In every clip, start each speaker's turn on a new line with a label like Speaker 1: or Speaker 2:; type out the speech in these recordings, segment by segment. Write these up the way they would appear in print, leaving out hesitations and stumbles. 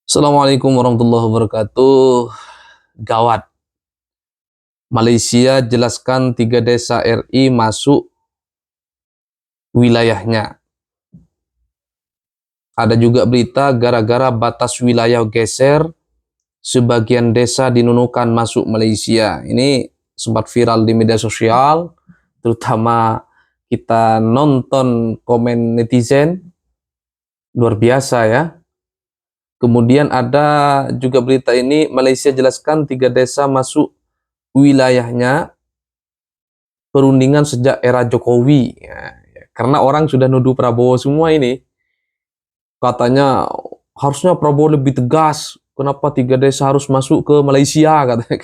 Speaker 1: Assalamualaikum warahmatullahi wabarakatuh. Gawat. Malaysia jelaskan 3 desa RI masuk wilayahnya. Ada juga berita gara-gara batas wilayah geser, sebagian desa di Nunukan masuk Malaysia. Ini sempat viral di media sosial, terutama kita nonton komen netizen. Luar biasa ya. Kemudian ada juga berita ini, Malaysia jelaskan 3 desa masuk wilayahnya perundingan sejak era Jokowi. Karena orang sudah nuduh Prabowo semua ini. Katanya harusnya Prabowo lebih tegas. Kenapa 3 desa harus masuk ke Malaysia? Katanya.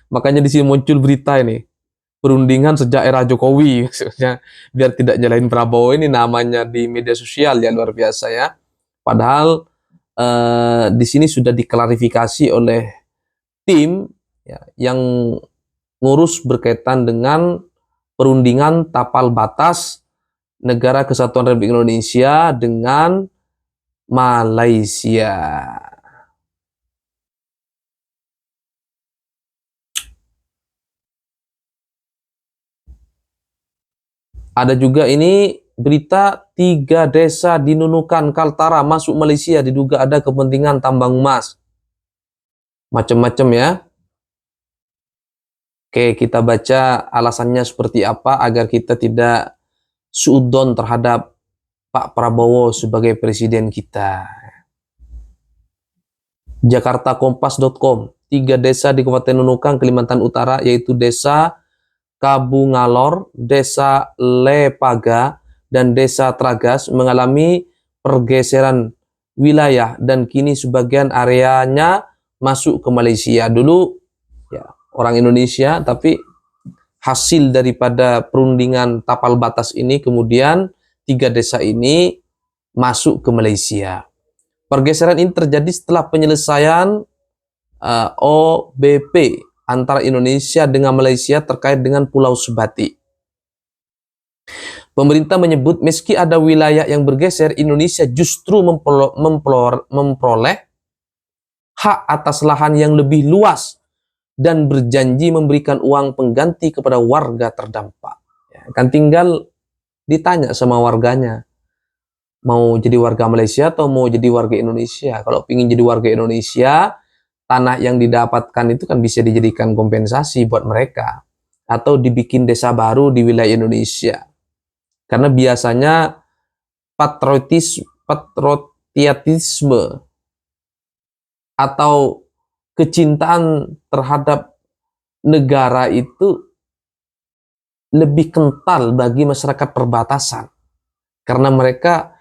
Speaker 1: Makanya di sini muncul berita ini. Perundingan sejak era Jokowi. Maksudnya biar tidak nyalahin Prabowo, ini namanya di media sosial ya, luar biasa ya. Padahal di sini sudah diklarifikasi oleh tim ya, yang ngurus berkaitan dengan perundingan tapal batas Negara Kesatuan Republik Indonesia dengan Malaysia. Ada juga ini berita 3 desa di Nunukan, Kaltara masuk Malaysia, diduga ada kepentingan tambang emas. Macam-macam ya. Oke, kita baca alasannya seperti apa agar kita tidak suudon terhadap Pak Prabowo sebagai presiden kita. Jakartakompas.com, 3 desa di Kabupaten Nunukan, Kalimantan Utara, yaitu Desa Kabungalor, Desa Lepaga, dan Desa Tragas mengalami pergeseran wilayah dan kini sebagian areanya masuk ke Malaysia. Dulu ya orang Indonesia, tapi hasil daripada perundingan tapal batas ini kemudian 3 desa ini masuk ke Malaysia. Pergeseran ini terjadi setelah penyelesaian OBP antara Indonesia dengan Malaysia terkait dengan Pulau Sebati. Pemerintah menyebut meski ada wilayah yang bergeser, Indonesia justru memperoleh hak atas lahan yang lebih luas dan berjanji memberikan uang pengganti kepada warga terdampak. Ya, kan tinggal ditanya sama warganya, mau jadi warga Malaysia atau mau jadi warga Indonesia. Kalau ingin jadi warga Indonesia, tanah yang didapatkan itu kan bisa dijadikan kompensasi buat mereka. Atau dibikin desa baru di wilayah Indonesia. Karena biasanya patriotisme atau kecintaan terhadap negara itu lebih kental bagi masyarakat perbatasan. Karena mereka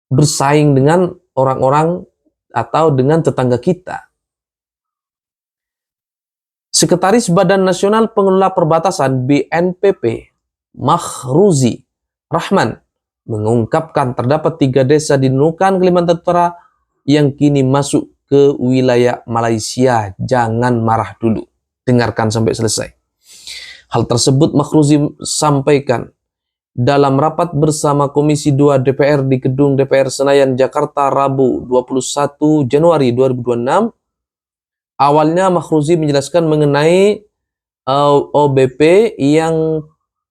Speaker 1: bersaing dengan orang-orang atau dengan tetangga kita. Sekretaris Badan Nasional Pengelola Perbatasan BNPP, Makhruzi Rahman, mengungkapkan terdapat 3 desa di Nunukan, Kalimantan Utara yang kini masuk ke wilayah Malaysia. Jangan marah dulu. Dengarkan sampai selesai. Hal tersebut Makhruzi sampaikan dalam rapat bersama Komisi 2 DPR di Gedung DPR Senayan, Jakarta, Rabu 21 Januari 2026. Awalnya Makhruzi menjelaskan mengenai OBP yang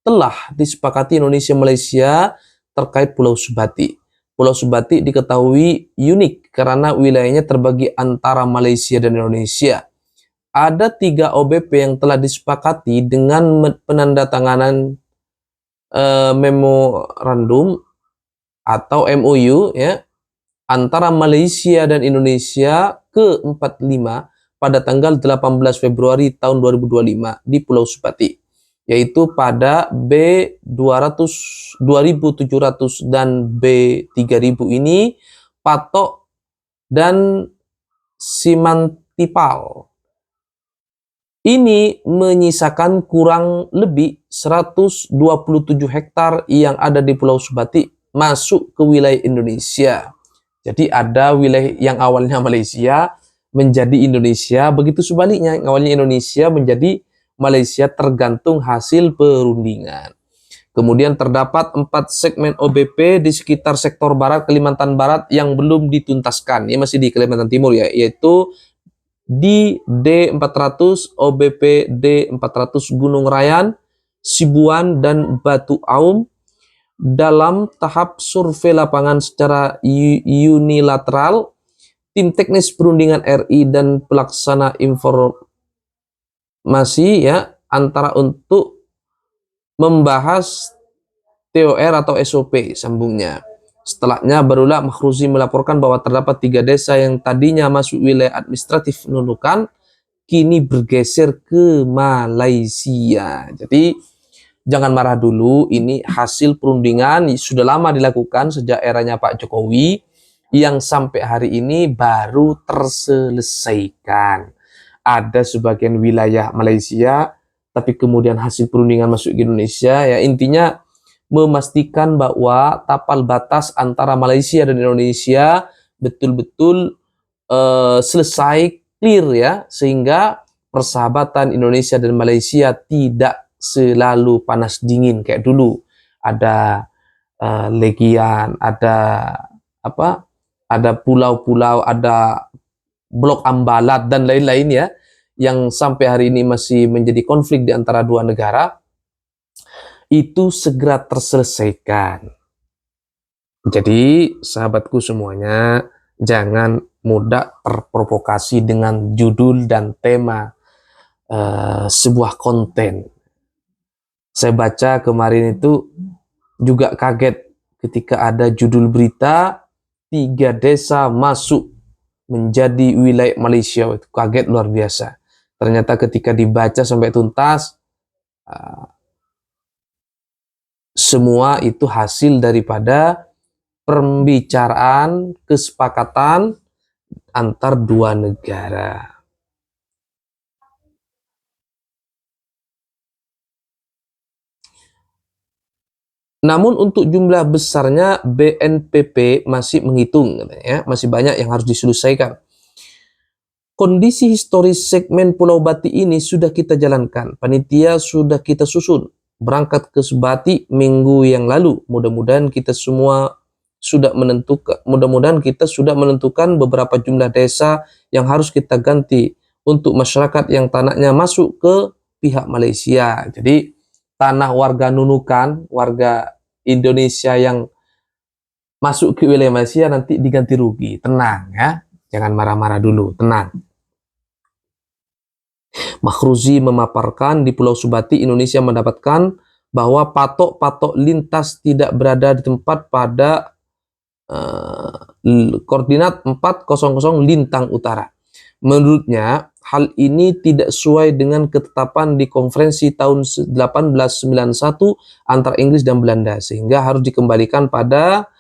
Speaker 1: telah disepakati Indonesia-Malaysia terkait Pulau Sebati. Pulau Sebati diketahui unik karena wilayahnya terbagi antara Malaysia dan Indonesia. Ada 3 OBP yang telah disepakati dengan penandatanganan memorandum atau MOU ya antara Malaysia dan Indonesia ke-45 pada tanggal 18 Februari tahun 2025 di Pulau Sebati, yaitu pada B200, 2700 dan B3000 ini patok dan simantipal. Ini menyisakan kurang lebih 127 hektar yang ada di Pulau Sebati masuk ke wilayah Indonesia. Jadi ada wilayah yang awalnya Malaysia menjadi Indonesia, begitu sebaliknya yang awalnya Indonesia menjadi Malaysia tergantung hasil perundingan. Kemudian terdapat 4 segmen OBP di sekitar sektor barat Kalimantan Barat yang belum dituntaskan. Ini masih di Kalimantan Timur ya, yaitu di D400, OBP D400 Gunung Rayan, Sibuan, dan Batu Aum dalam tahap survei lapangan secara unilateral. Tim teknis perundingan RI dan pelaksana informasi ya antara untuk membahas TOR atau SOP sambungnya. Setelahnya barulah Makhruzi melaporkan bahwa terdapat 3 desa yang tadinya masuk wilayah administratif Nunukan kini bergeser ke Malaysia. Jadi jangan marah dulu, ini hasil perundingan sudah lama dilakukan sejak eranya Pak Jokowi yang sampai hari ini baru terselesaikan. Ada sebagian wilayah Malaysia, tapi kemudian hasil perundingan masuk ke Indonesia. Ya intinya memastikan bahwa tapal batas antara Malaysia dan Indonesia betul-betul selesai, clear ya, sehingga persahabatan Indonesia dan Malaysia tidak selalu panas dingin kayak dulu. Ada legian, ada apa? Ada pulau-pulau, ada blok Ambalat dan lain-lain ya, yang sampai hari ini masih menjadi konflik di antara dua negara, itu segera terselesaikan. Jadi sahabatku semuanya, jangan mudah terprovokasi dengan judul dan tema sebuah konten. Saya baca kemarin itu juga kaget ketika ada judul berita 3 desa masuk menjadi wilayah Malaysia. Itu kaget luar biasa. Ternyata ketika dibaca sampai tuntas, semua itu hasil daripada pembicaraan, kesepakatan antar dua negara. Namun untuk jumlah besarnya BNPB masih menghitung, katanya, masih banyak yang harus diselesaikan. Kondisi historis segmen Pulau Bati ini sudah kita jalankan, panitia sudah kita susun, berangkat ke Sebati minggu yang lalu. Mudah-mudahan kita sudah menentukan beberapa jumlah desa yang harus kita ganti untuk masyarakat yang tanahnya masuk ke pihak Malaysia. Jadi tanah warga Nunukan, warga Indonesia yang masuk ke wilayah Malaysia nanti diganti rugi. Tenang ya, jangan marah-marah dulu, tenang. Makhruzi memaparkan di Pulau Subati Indonesia mendapatkan bahwa patok-patok lintas tidak berada di tempat pada koordinat 400 Lintang Utara. Menurutnya, hal ini tidak sesuai dengan ketetapan di konferensi tahun 1891 antara Inggris dan Belanda, sehingga harus dikembalikan pada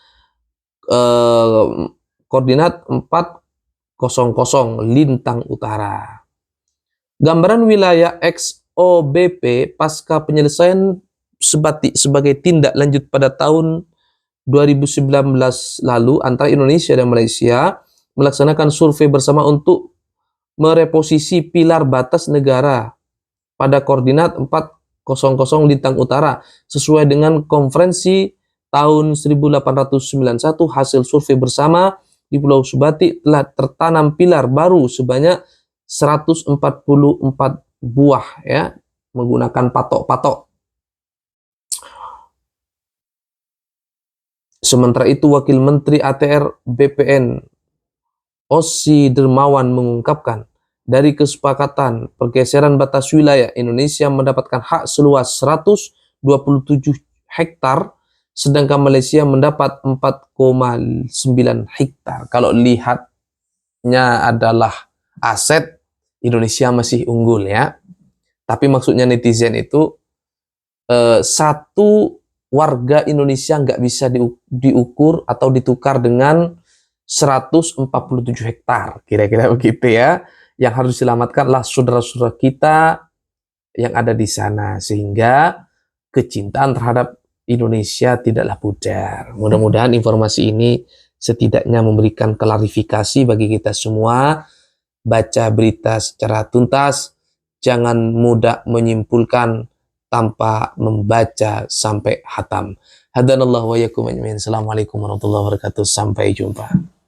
Speaker 1: koordinat 400 Lintang Utara. Gambaran wilayah XOBP pasca penyelesaian Sebati sebagai tindak lanjut pada tahun 2019 lalu antara Indonesia dan Malaysia melaksanakan survei bersama untuk mereposisi pilar batas negara pada koordinat 400 Lintang Utara sesuai dengan konferensi tahun 1891. Hasil survei bersama di Pulau Subati telah tertanam pilar baru sebanyak 144 buah ya, menggunakan patok-patok. Sementara itu, Wakil Menteri ATR BPN Ossi Dermawan mengungkapkan, dari kesepakatan pergeseran batas wilayah, Indonesia mendapatkan hak seluas 127 hektar, sedangkan Malaysia mendapat 4,9 hektar. Kalau lihatnya adalah aset, Indonesia masih unggul ya. Tapi maksudnya netizen itu, satu warga Indonesia nggak bisa diukur atau ditukar dengan 147 hektar, kira-kira begitu ya. Yang harus diselamatkanlah saudara-saudara kita yang ada di sana, sehingga kecintaan terhadap Indonesia tidaklah pudar. Mudah-mudahan informasi ini setidaknya memberikan klarifikasi bagi kita semua. Baca berita secara tuntas, jangan mudah menyimpulkan tanpa membaca sampai hatam. Hadanallahu wa yakum ajmain. Assalamualaikum warahmatullahi wabarakatuh. Sampai jumpa.